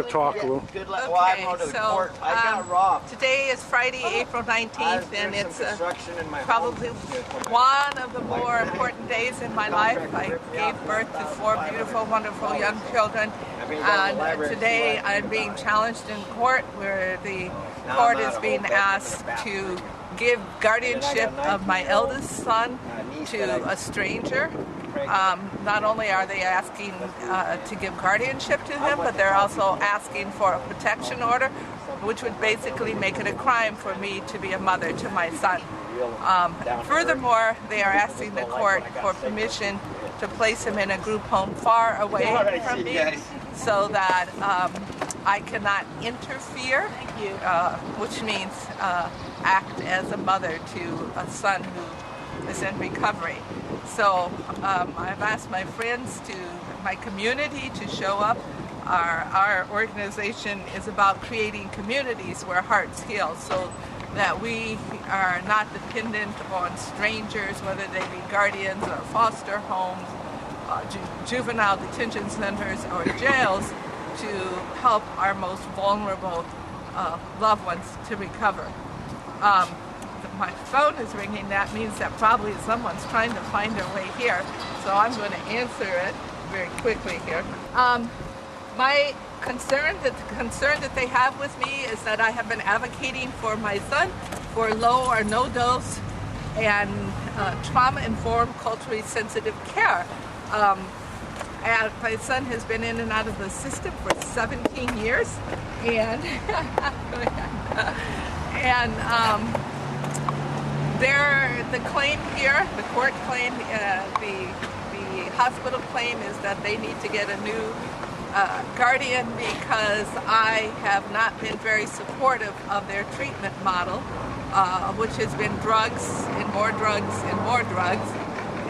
talk a little. Okay, so today is Friday, April 19th, and it's probably one of the more important days in my life. I gave birth to 4 beautiful, wonderful young children, and today I'm being challenged in court, where the court is being asked to give guardianship of my eldest son to a stranger. Not only are they asking to give guardianship to him, but they're also asking for a protection order, which would basically make it a crime for me to be a mother to my son. Furthermore, they are asking the court for permission to place him in a group home far away from me, so that I cannot interfere, which means act as a mother to a son who is in recovery. So I've asked my friends, my community, to show up. Our organization is about creating communities where hearts heal, so that we are not dependent on strangers, whether they be guardians or foster homes, juvenile detention centers, or jails, to help our most vulnerable loved ones to recover. My phone is ringing. That means that probably someone's trying to find their way here, so I'm going to answer it very quickly here. The concern that they have with me is that I have been advocating for my son for low or no dose and trauma-informed, culturally sensitive care. And my son has been in and out of the system for 17 years, and the claim here, the court claim, the hospital claim is that they need to get a new guardian because I have not been very supportive of their treatment model, which has been drugs and more drugs and more drugs,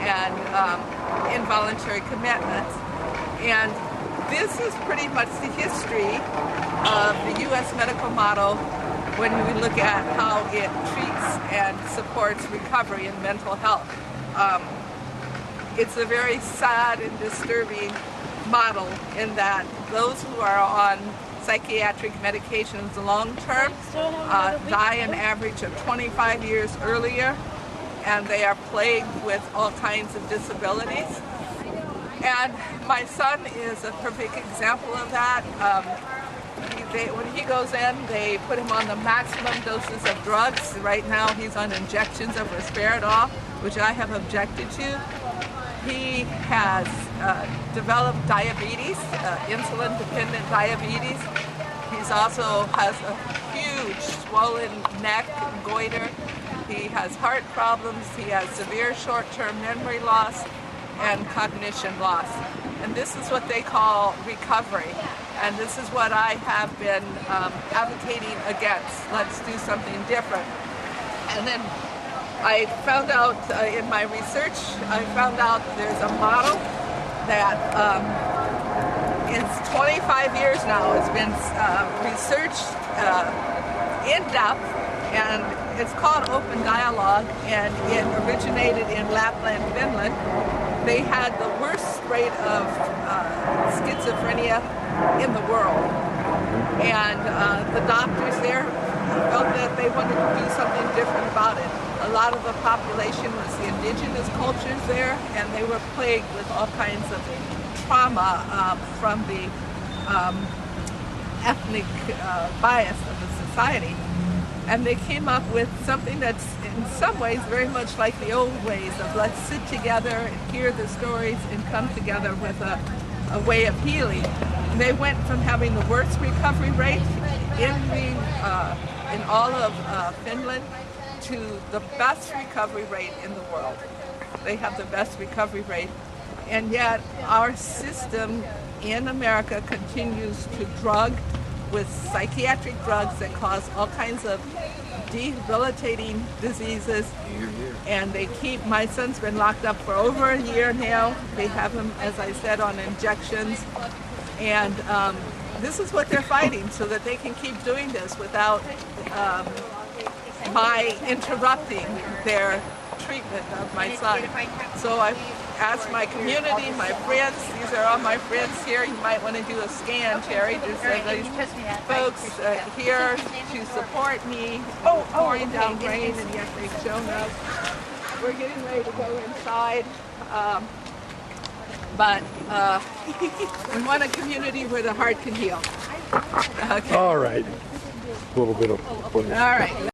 and involuntary commitments. And this is pretty much the history of the U.S. medical model when we look at how it treats and supports recovery and mental health. It's a very sad and disturbing model in that those who are on psychiatric medications long term die an average of 25 years earlier, and they are plagued with all kinds of disabilities. And my son is a perfect example of that. When he goes in, they put him on the maximum doses of drugs. Right now he's on injections of risperidone, which I have objected to. He has developed diabetes, insulin-dependent diabetes. He also has a huge swollen neck and goiter. He has heart problems. He has severe short-term memory loss and cognition loss. And this is what they call recovery. And this is what I have been advocating against. Let's do something different. And then I found out in my research, there's a model that it's 25 years now. It's been researched in depth, and it's called Open Dialogue, and it originated in Lapland, Finland. They had the worst rate of schizophrenia in the world, and the doctors there felt that they wanted to do something different about it. A lot of the population was the indigenous cultures there, and they were plagued with all kinds of trauma from the ethnic bias of the society. And they came up with something that's in some ways very much like the old ways of let's sit together and hear the stories and come together with a way of healing. And they went from having the worst recovery rate in all of Finland to the best recovery rate in the world. They have the best recovery rate. And yet our system in America continues to drug with psychiatric drugs that cause all kinds of debilitating diseases. And they keep, my son's been locked up for over a year now. They have him, as I said, on injections. And this is what they're fighting, so that they can keep doing this without my interrupting their treatment of my son. So ask my community, my friends. These are all my friends here. You might want to do a scan, Jerry. There's these folks here to support me. Pouring down rain, and yet they've shown up. We're getting ready to go inside. But we want a community where the heart can heal. Okay. All right. A little bit of. All right.